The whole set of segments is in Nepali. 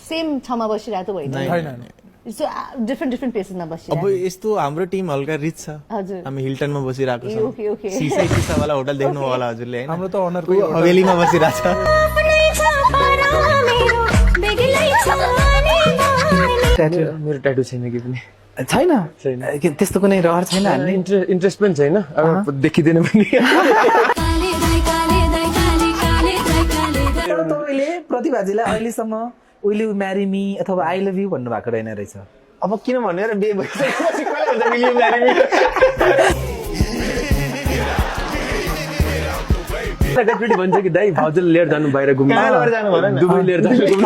सेम ठाउँमा बसिरहेको त होइन सो डिफ्रेन्ट प्लेसेसमा बसिरहेको अब यस्तो हाम्रो टिम हल्का रिच छ हजुर हामी हिल्टनमा बसिरहेको छौँ ओके सिसा वाला होटल देख्नु होला हजुरले हैन हाम्रो त ओनरको हवेलीमा बसिरहेछ मेरो ट्याटु छैन कि पनि छैन त्यस्तो कुनै रहर छैन इन्ट्रेस्ट पनि छैन अब देखिँदैन पनि तपाईँले प्रतिभाजीलाई अहिलेसम्म विल यु म्यारी मी अथवा आई लभ यु भन्नुभएको रहेन रहेछ अब किन भनेर बे भइसकेपछि कसले हुन्छ मिलियन एकचोटि भन्छ कि दाइ भाउजूले लिएर जानु बाहिर घुम्न दुबई लिएर जानु घुम्न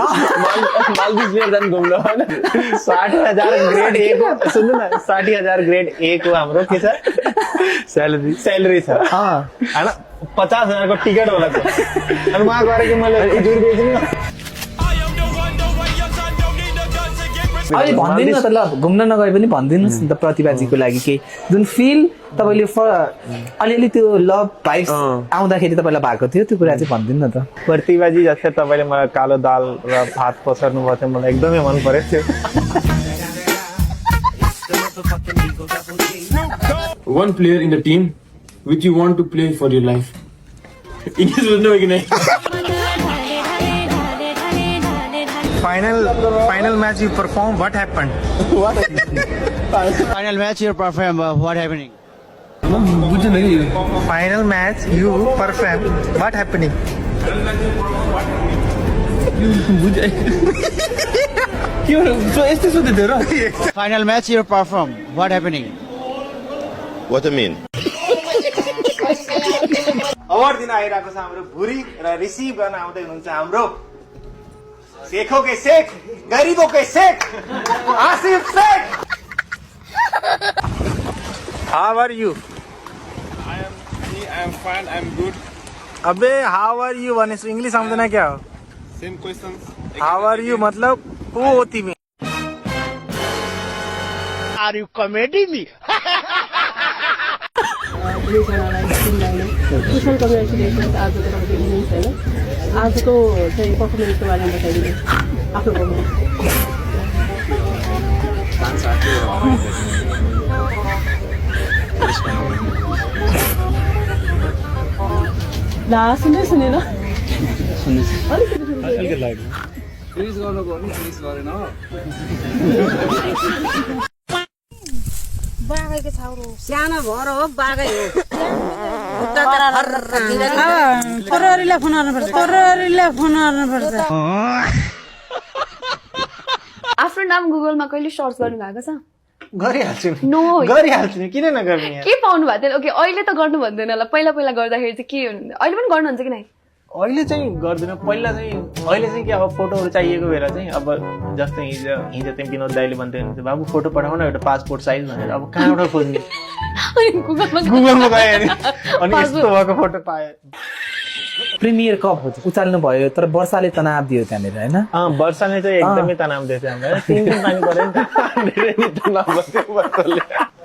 मालदिभ लिएर जानु घुम्न 60,000 ग्रेड ए को सुन्नु न 60,000 ग्रेड ए को हाम्रो के छ स्यालेरी छ हैन 50,000 को टिकट होला छ अनि उहाँ गरे कि मैले जुर बेच्नु अहिले भन्दिनु न त ल घुम्न नगए पनि भनिदिनुहोस् नि त प्रतिभाजीको लागि केही जुन फिल तपाईँले अलिअलि त्यो लभ भाइब्स आउँदाखेरि तपाईँलाई भएको थियो त्यो कुरा चाहिँ भनिदिनु न त प्रतिभाजी जस्तै तपाईँले मलाई कालो दाल र भात पसर्नु भयो थियो मलाई एकदमै मन परेको थियो One player in the team which you want to play for your life. English बुझ्नु हो कि नहीं? Final match you perform, what happened? Final match you perform, what happening? बुझ्नु नहीं? Final match you perform, what happening? क्यों? So ऐसे सोचते थे ना? Final match you perform, what happening? What do you mean? Award दिन आइरहेको छ हाम्रो भुरी र रिसिभ गर्न आउँदै हुनुहुन्छ हाम्रो शेखों के शेख गरीबों के Sheikh Asif Sheikh How are you? I am fine. I am good. अबे how are you भनेपछि इंग्लिश आउँदैन क्या हो Same questions. How are you मतलब को हो तिमी Are you comedy me? Social congratulations आजको तपाईँको इभेन्ट होइन आजको चाहिँ पर्फर्मेन्सको बारेमा बताइदिनु आफ्नो ला सुन्दै सुनेन बागैको छाउरो सानो भएर हो बागै हो छोरीलाई फोन गर्नुपर्छ आफ्नो नाम गुगलमा कहिले सर्च गर्नु भएको छ गरिहाल्छु नो गरिहाल्छु नि किन नगर्ने के पाउनु भएको थियो ओके अहिले त गर्नु भन्दैन होला पहिला गर्दाखेरि चाहिँ के हुनु अहिले पनि गर्नुहुन्छ कि नै अहिले चाहिँ गर्दैन पहिला चाहिँ अहिले चाहिँ के अब फोटोहरू चाहिएको बेला चाहिँ अब जस्तै हिजो चाहिँ विनोद दाइले भन्दै हुनुहुन्छ बाबु फोटो पठाउन एउटा पासपोर्ट साइज भनेर अब कहाँबाट खोज्ने गुगलमा गयो अनि यस्तो भएको फोटो पाएँ प्रिमियर कप उचाल्नु भयो तर वर्षाले तनाव दियो त्यहाँनिर होइन वर्षाले चाहिँ एकदमै तनाव दिएछ हामीलाई 3 दिन पानी पऱ्यो नि त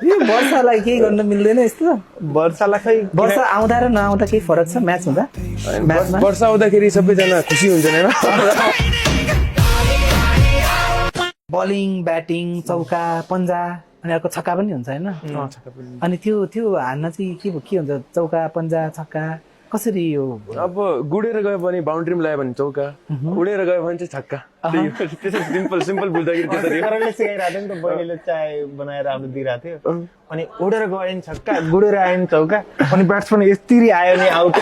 यो वर्षालाई केही गर्न मिल्दैन यस्तो वर्षालाई खै वर्षा आउँदा र नआउँदा केही फरक छ म्याच हुँदा वर्षा आउँदाखेरि सबैजना खुसी हुन्छन् हैन बलिङ ब्याटिङ चौका पन्जा अनि अर्को छक्का पनि हुन्छ होइन अनि त्यो हान्न चाहिँ के हुन्छ चौका पन्जा छक्का कसरी यो अब गुडेर गयो भने बाउन्ड्रीमा ल्यायो भने चौका उडेर गयो भने चाहिँ छक्का सिम्पल बुझ्दाखेरि त्यसरी सिकाइरहेको थियो नि त बहिनीले चाय बनाएर आउनु दिइरहेको थियो अनि उडेर गयो नि छक्का गुडेर आयो नि चौका अनि ब्याट्सम्यान यस्तरी आयो नि out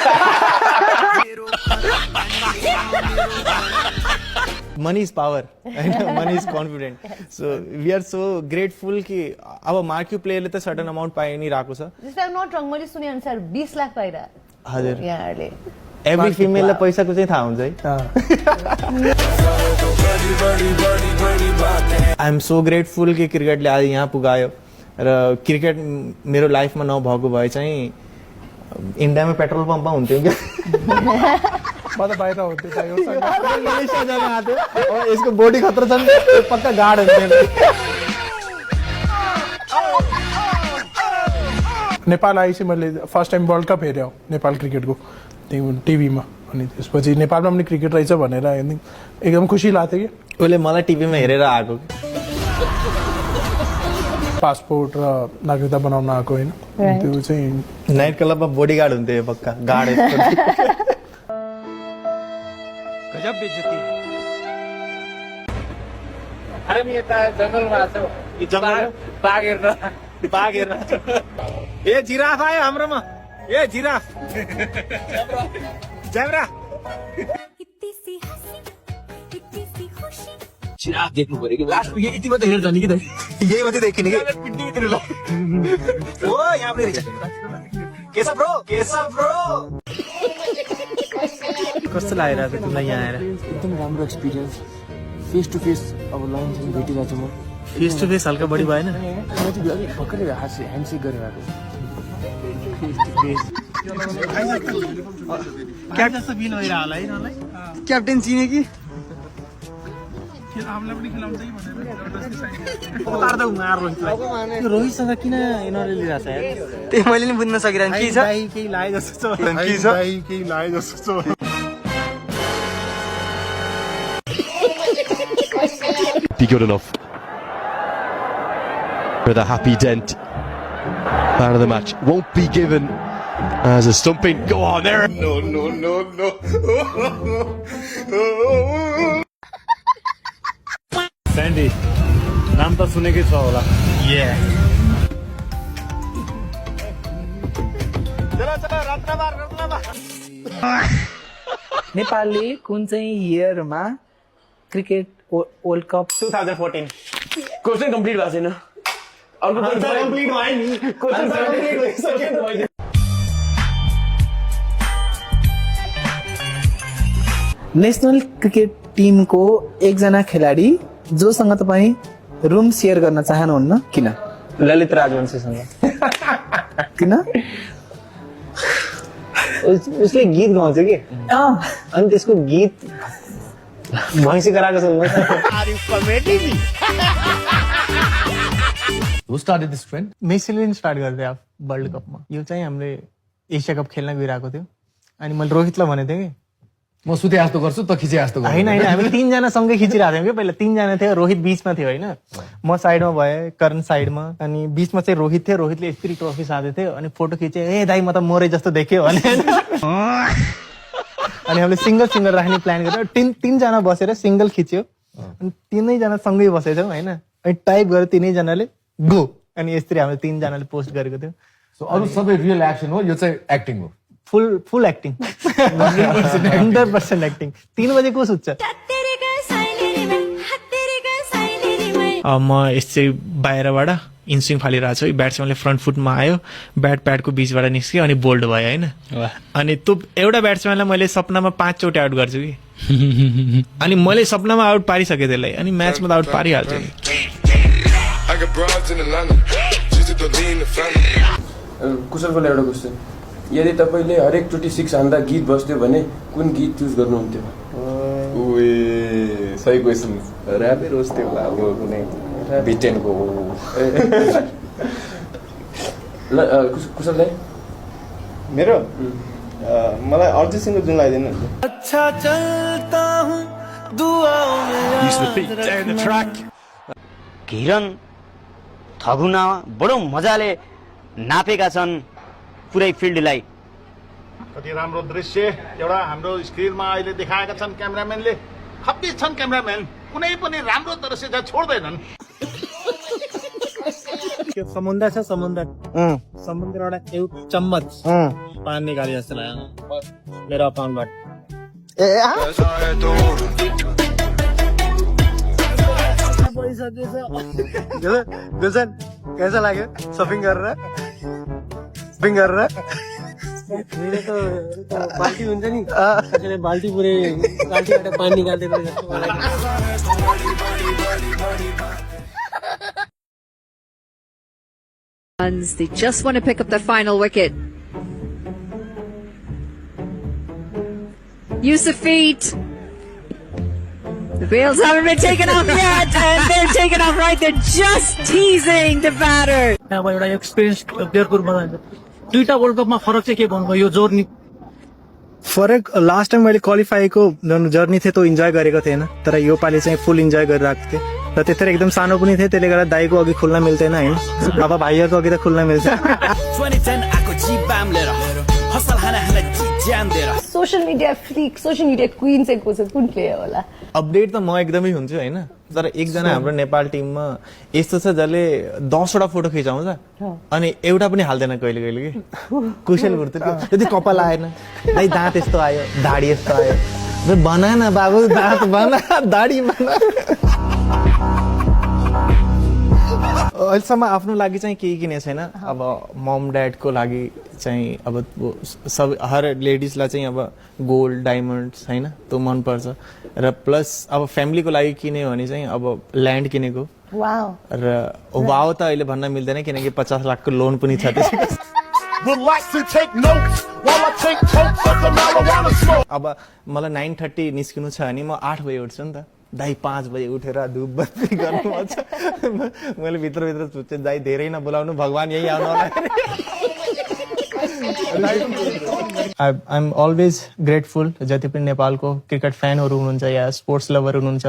money is power and money is confident so we are so grateful कि अब मार्क्यू प्लेयरले त सर्टेन अमाउन्ट पाइ नि राको छ जस्तो नट रङ मैले सुने अनुसार 20 लाख पाइरा हजुर यहाँहरुले एभ्री फिमेललाई पैसाको चाहिँ थाहा हुन्छ है आई एम सो ग्रेटफुल कि क्रिकेटले आज यहाँ पुगायो र क्रिकेट मेरो लाइफमा नभएको भए चाहिँ इन्डियामा पेट्रोल पम्पमा हुन्थ्यो क्या म त बाहिर हुन्थ्यो यसको बॉडी खतरा छ पक्का गाड हुन्छ नेपाल आएपछि मैले फर्स्ट टाइम वर्ल्ड कप हेऱ्यो नेपाल क्रिकेटको टिभीमा अनि त्यसपछि नेपालमा पनि क्रिकेट रहेछ भनेर एकदम खुसी लाग्थ्यो कि उसले मलाई टिभीमा हेरेर आएको पासपोर्ट र नागरिकता बनाउन आएको होइन त्यो चाहिँ नाइट क्लबमा बडीगार्ड हुन्थ्यो यो पक्का गार्ड गजब बेइज्जती अरे मी यता जंगलमा आएको बाघ हेर्न ए जिराफ आयो हाम्रोमा ए जिराफ ज्याब्रा जिराफ देख्नु पर्यो कि लास्ट यति मात्रै हेर्छ नि कि त यही मात्रै देखिने कि ओ यहाँ पनि रहेछ केशव ब्रो कस्तो लागिरहेको छ तिमीलाई यहाँ आएर एकदम राम्रो एक्सपिरियन्स फेस टु फेस अब लाइनसँग भेटिरहेको छु म फेस टु फेस हल्का बढी भएन भर्खरै ह्यान्डसेक गरेर आएको क्याप्टेन चिने कि रोहितसँग किन यिनीहरूले लिइरहेको छ यार त्यही मैले नि बुझ्न सकिरहेको के छ केही लागे जस्तो छ केही लागे जस्तो छ Be good enough with a happy dent. Man of the match won't be given as a stumping. Go on there. No. Sandy नाम त सुनेकै छ होला नेपालले कुन चाहिँ इयरमा cricket world cup 2014 question complete भएको छैन अर्को कम्प्लिट भयो नि क्वेसन कम्प्लिट भइसक्यो त मैले नेसनल क्रिकेट टिमको एकजना खेलाडी जोसँग तपाईँ रुम सेयर गर्न चाहनुहुन्न किन ललित राजवंशीसँग किन उसले गीत गाउँछ कि अनि त्यसको गीत भैँसी गराएको छ Are you comedy me? Who started this trend? मेसीले स्टार्ट गरिदियो वर्ल्ड कपमा यो चाहिँ हामीले एसिया कप खेल्न गइरहेको थियो अनि मैले रोहितलाई भनेको थिएँ कि म सुते जस्तो गर्छु त खिचे जस्तो गर्छु होइन हामीले 3 जना सँगै खिचिरहेको थियौँ कि पहिला 3 जना थियो रोहित बिचमा थियो होइन म साइडमा भए करण साइडमा अनि बिचमा चाहिँ रोहित थियो रोहितले यस्तरी ट्रफी साधेको थियो अनि फोटो खिचे ए दाइ म त मोरै जस्तो देख्यो भने अनि हामीले सिङ्गल राख्ने प्लान गरेर 3 जना बसेर सिङ्गल खिच्यो अनि 3 जना सँगै बसेको थियौँ होइन अनि टाइप गरेर 3 जनाले गो अनि यस्तरी हामीले 3 जनाले पोस्ट गरेको थियो सो अरु सबै रियल एक्सन हो यो चाहिँ एक्टिङ हो फुल एक्टिङ 100% एक्टिङ 3 बजे को सुत्छ म यसै बाहिरबाट इन्स्विङ फालिरहेको छु ब्याट्सम्यानले फ्रन्ट फुटमा आयो ब्याट प्याडको बिचबाट निस्क्यो अनि बोल्ड भयो होइन अनि त्यो एउटा ब्याट्सम्यानलाई मैले सपनामा 5 चोटि आउट गर्छु कि अनि मैले सपनामा आउट पारिसकेँ त्यसलाई अनि म्याचमा त आउट पारिहाल्छु कुशलको एउटा क्वेसन यदि तपाईँले हरेक चोटि 6 हान्दा गीत बस्थ्यो भने कुन गीत चुज गर्नुहुन्थ्यो सही क्वेसन ऱ्यापै रोज थियो होला अब कुनै बिटेनको कुशललाई मेरो मलाई अर्जित सिंहको जुन लगाइदिनु अच्छा चलता हूँ दुआओं में घिरन थगुना बडो मजाले नापेका छन् पुरै फिल्डलाई कति राम्रो दृश्य एउटा हाम्रो स्क्रिनमा अहिले देखाएका छन् क्यामेराम्यानले खप्पिस छन् क्यामेराम्यान कुनै पनि राम्रो दृश्य चाहिँ छोड्दैनन् त्यो समुद्र छ समुद्रबाट एउटा चम्मच पानी निकाले जस्तो लाग्यो मेरो अकाउन्टबाट गुलशन कैसा लाग्यो सपिङ गरेर मेरो त बाल्टी हुन्छ नि त्यसले बाल्टी पुरै बाल्टीबाट पानी निकाल्दै जस्तो मलाई They just want to pick up the final wicket. Yusuf Feet. The bails haven't been taken off yet, and they're taken off right. They're just teasing the batter. अब एउटा एक्सपिरियन्स प्लेयरको रूपमा दुईटा वर्ल्ड कपमा फरक चाहिँ के भन्नुभयो यो जोर फरक लास्ट टाइम मैले क्वालिफाईको जर्नी थियो त्यो इन्जोय गरेको थिएन, तर यो पालि चाहिँ फुल इन्जोय गरिरहेको थिएँ र त्यतिखेर एकदम सानो पनि थिएँ, त्यसले गर्दा दाइको अघि खुल्न मिल्थेन होइन, अब भाइहरूको अघि त खुल्न मिल्छ। Social media freak, social media queen चाहिँ को छ, कुन प्लेयर होला? अपडेट त म एकदमै हुन्छु होइन, तर एकजना हाम्रो नेपाल टिममा यस्तो छ जसले 10वटा फोटो खिचाउँछ अनि एउटा पनि हाल्दैन कहिले कहिले कि कुशल गुर्तुल यदि कपाल आएन दाइ दाँत यस्तो आयो दाढी यस्तो आयो बना न बाबु दाँत बना दाढी बना। अहिलेसम्म आफ्नो लागि चाहिँ केही किनेको छैन, अब मम ड्याडको लागि चाहिँ अब सब हर लेडिजलाई चाहिँ अब गोल्ड डायमन्ड्स होइन त्यो मनपर्छ र प्लस अब फ्यामिलीको लागि किन्यो भने चाहिँ अब ल्यान्ड किनेको र वाउ त अहिले भन्न मिल्दैन किनकि 50 लाखको लोन पनि छ त्यसको। अब मलाई 9:30 निस्किनु छ भने म 8 बजे उठ्छु नि त, दाइ 5 बजे उठेर धुप बत्ती गर्नु पर्छ। मैले भित्रभित्र सोचे दाइ धेरै नबोलाउनु भगवान् यही आउनु होला। आई एम अलवेज ग्रेटफुल जति पनि नेपालको क्रिकेट फ्यानहरू हुनुहुन्छ या स्पोर्ट्स लभर हुनुहुन्छ,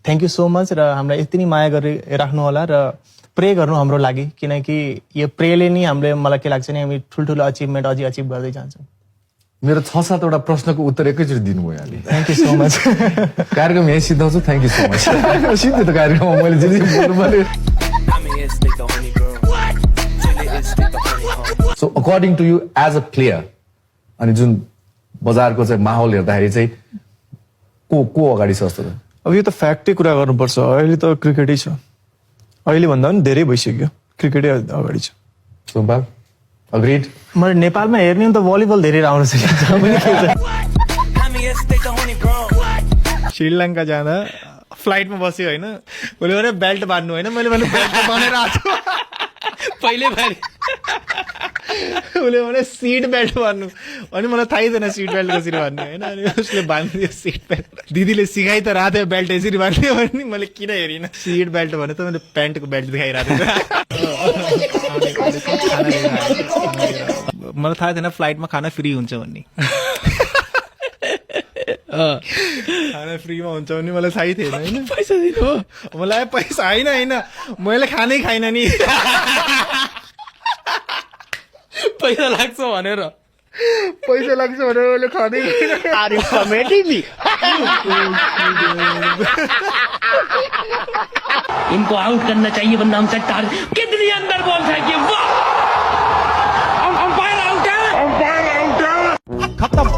थ्याङ्क यू सो मच र हामीलाई यति नै माया गरिराख्नु होला र प्रे गर्नु हाम्रो लागि, किनकि यो प्रेले नै हामीले मलाई के लाग्छ नि हामी ठुल्ठुलो अचिभमेन्ट अझै अचिभ गर्दै जान्छौँ। मेरो 6-7वटा प्रश्नको उत्तर एकैचोटि दिनुभयो यहाँले, थ्याङ्क यू सो मच। कार्यक्रम यही सिद्धाउँछु, थ्याङ्क यू सो मच। सिद्धि त कार्यक्रममा मैले जे बोल्नु पर्यो। So according to you as a player अनि जुन बजारको चाहिँ माहौल हेर्दाखेरि चाहिँ को अगाडि छ जस्तो? अब यो त फ्याक्टै कुरा गर्नुपर्छ, अहिले त क्रिकेटै छ, अहिले भन्दा पनि धेरै भइसक्यो क्रिकेटै अगाडि छ। सोमबार अग्रिड। मैले नेपालमा हेर्ने त भलिबल धेरै राम्रो छ। श्रीलङ्का जाँदा फ्लाइटमा बस्यो होइन, मैले भने बेल्ट बाँध्नु होइन, मैले भने बेल्ट बनाएर आएको पहिले बारी उसले भने सिट बेल्ट बाँध्नु अनि मलाई थाहै थिएन सिट बेल्ट कसरी बाँध्ने होइन, अनि उसले बाँधिदियो सिट बेल्ट। दिदीले सिकाइ त रहेको थियो बेल्ट यसरी बाँध्ने भने, मैले किन हेरिनँ सिट बेल्ट भने त मैले प्यान्टको बेल्ट देखाइरहेको थिएँ। मलाई थाहा थिएन फ्लाइटमा खाना फ्री हुन्छ भन्ने, खाना फ्रीमा हुन्छ भने मलाई थाहै थिएन होइन, पैसा दिनु मलाई पैसा होइन मैले खानै खाइन नि पैसा लाग्छ भनेर मैले खानै इनको आउट करना चाहिए वरना हम चट्टान कितनी अंदर बॉल फेंकी, वाह अंपायर आउट है, खत्म।